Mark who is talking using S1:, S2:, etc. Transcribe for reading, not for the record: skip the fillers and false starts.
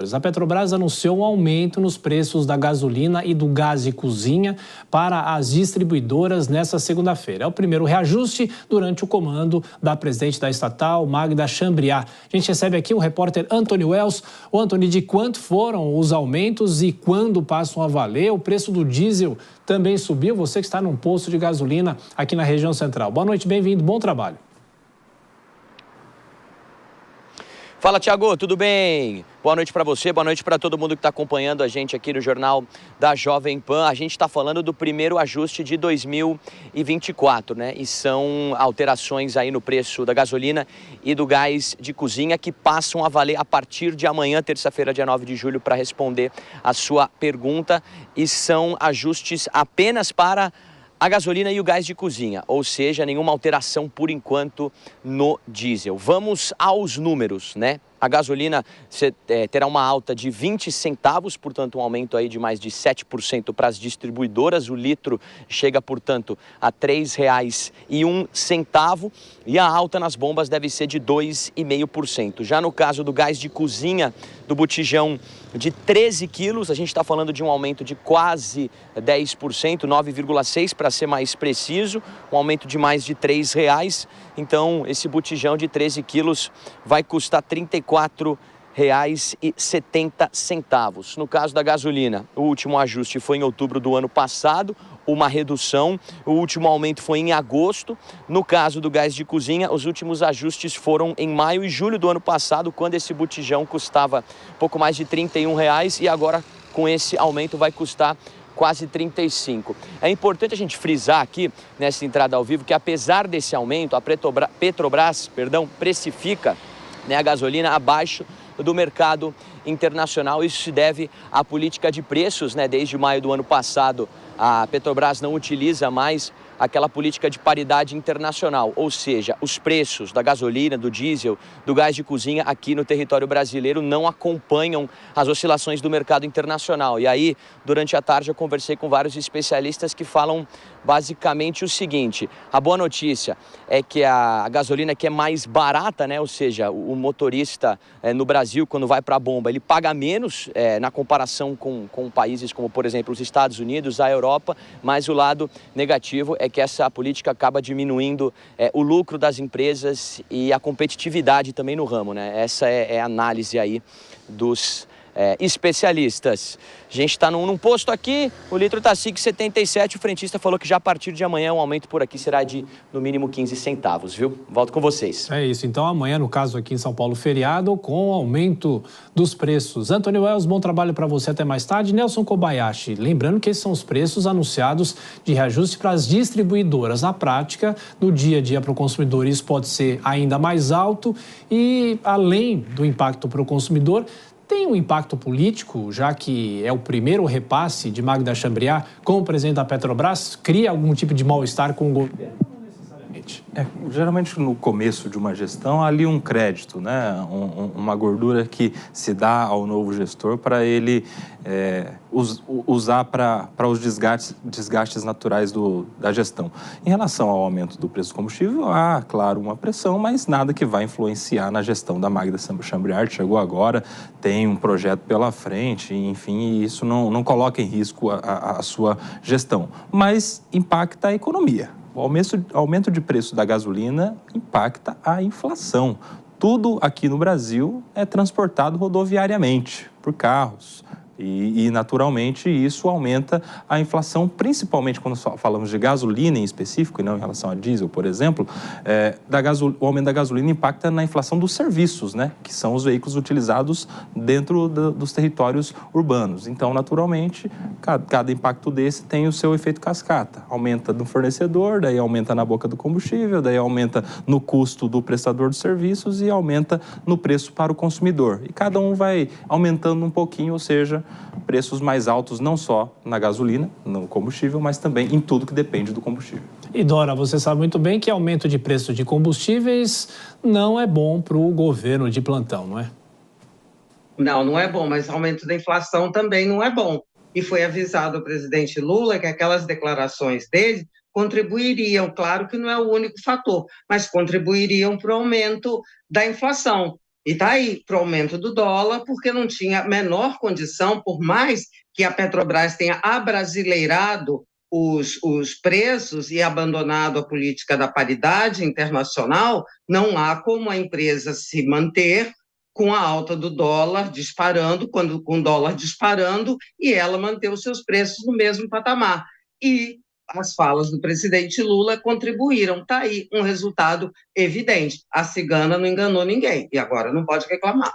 S1: A Petrobras anunciou um aumento nos preços da gasolina e do gás de cozinha para as distribuidoras nesta segunda-feira. É o primeiro reajuste durante o comando da presidente da estatal, Magda Chambriard. A gente recebe aqui o repórter Antony Wells. Ô, Antony, de quanto foram os aumentos e quando passam a valer? O preço do diesel também subiu. Você que está num posto de gasolina aqui na região central. Boa noite, bem-vindo, bom trabalho.
S2: Fala, Thiago, tudo bem? Boa noite para você, boa noite para todo mundo que está acompanhando a gente aqui no Jornal da Jovem Pan. A gente está falando do primeiro ajuste de 2024, né? E são alterações aí no preço da gasolina e do gás de cozinha que passam a valer a partir de amanhã, terça-feira, dia 9 de julho, para responder a sua pergunta. E são ajustes apenas para a gasolina e o gás de cozinha, ou seja, nenhuma alteração por enquanto no diesel. Vamos aos números, né? A gasolina terá uma alta de 20 centavos, portanto um aumento aí de mais de 7% para as distribuidoras. O litro chega, portanto, a R$ 3,01 e a alta nas bombas deve ser de 2,5%. Já no caso do gás de cozinha, do botijão de 13 quilos, a gente está falando de um aumento de quase 10%, 9,6% para ser mais preciso, um aumento de mais de R$ 3,00. Então, esse botijão de 13 quilos vai custar R$ 34,70. No caso da gasolina, o último ajuste foi em outubro do ano passado, uma redução. O último aumento foi em agosto. No caso do gás de cozinha, os últimos ajustes foram em maio e julho do ano passado, quando esse botijão custava pouco mais de R$ 31,00 e agora, com esse aumento, vai custar quase 35. É importante a gente frisar aqui, nessa entrada ao vivo, que apesar desse aumento, a Petrobras precifica, né, a gasolina abaixo do mercado internacional. Isso se deve à política de preços, né? Desde maio do ano passado, a Petrobras não utiliza mais aquela política de paridade internacional, ou seja, os preços da gasolina, do diesel, do gás de cozinha aqui no território brasileiro não acompanham as oscilações do mercado internacional. E aí, durante a tarde, eu conversei com vários especialistas que falam basicamente o seguinte: a boa notícia é que a gasolina que é mais barata, né, ou seja, o motorista no Brasil, quando vai para a bomba, ele paga menos na comparação com países como, por exemplo, os Estados Unidos, a Europa, mas o lado negativo é que essa política acaba diminuindo o lucro das empresas e a competitividade também no ramo, né? Essa é a análise aí dos especialistas. A gente está num posto aqui, o litro está 5,77, o frentista falou que já a partir de amanhã o aumento por aqui será de no mínimo 15 centavos, viu? Volto com vocês.
S1: É isso, então amanhã, no caso aqui em São Paulo, feriado com o aumento dos preços. Antony Wells, bom trabalho para você, até mais tarde. Nelson Kobayashi, lembrando que esses são os preços anunciados de reajuste para as distribuidoras. Na prática, no dia a dia para o consumidor, isso pode ser ainda mais alto e, além do impacto para o consumidor, tem um impacto político, já que é o primeiro repasse de Magda Chambriard como presidente da Petrobras? Cria algum tipo de mal-estar com o governo? Não necessariamente.
S3: Geralmente, no começo de uma gestão, há ali um crédito, né? Uma gordura que se dá ao novo gestor para ele usar para os desgastes naturais da gestão. Em relação ao aumento do preço do combustível, há, claro, uma pressão, mas nada que vai influenciar na gestão da Magda Chambriard. Chegou agora, tem um projeto pela frente, enfim, e isso não coloca em risco a sua gestão, mas impacta a economia. O aumento de preço da gasolina impacta a inflação. Tudo aqui no Brasil é transportado rodoviariamente por carros. E, naturalmente, isso aumenta a inflação, principalmente quando falamos de gasolina em específico, e não em relação a diesel, por exemplo. O aumento da gasolina impacta na inflação dos serviços, né, que são os veículos utilizados dentro dos territórios urbanos. Então, naturalmente, cada impacto desse tem o seu efeito cascata. Aumenta no fornecedor, daí aumenta na boca do combustível, daí aumenta no custo do prestador de serviços e aumenta no preço para o consumidor. E cada um vai aumentando um pouquinho, ou seja, preços mais altos não só na gasolina, no combustível, mas também em tudo que depende do combustível.
S1: E Dora, você sabe muito bem que aumento de preço de combustíveis não é bom para o governo de plantão, não é?
S4: Não é bom, mas aumento da inflação também não é bom. E foi avisado o presidente Lula que aquelas declarações dele contribuiriam, claro que não é o único fator, mas contribuiriam para o aumento da inflação. E está aí para o aumento do dólar, porque não tinha a menor condição, por mais que a Petrobras tenha abrasileirado os preços e abandonado a política da paridade internacional, não há como a empresa se manter com a alta do dólar disparando, com o dólar disparando, e ela manter os seus preços no mesmo patamar. E as falas do presidente Lula contribuíram. Está aí um resultado evidente. A cigana não enganou ninguém e agora não pode reclamar.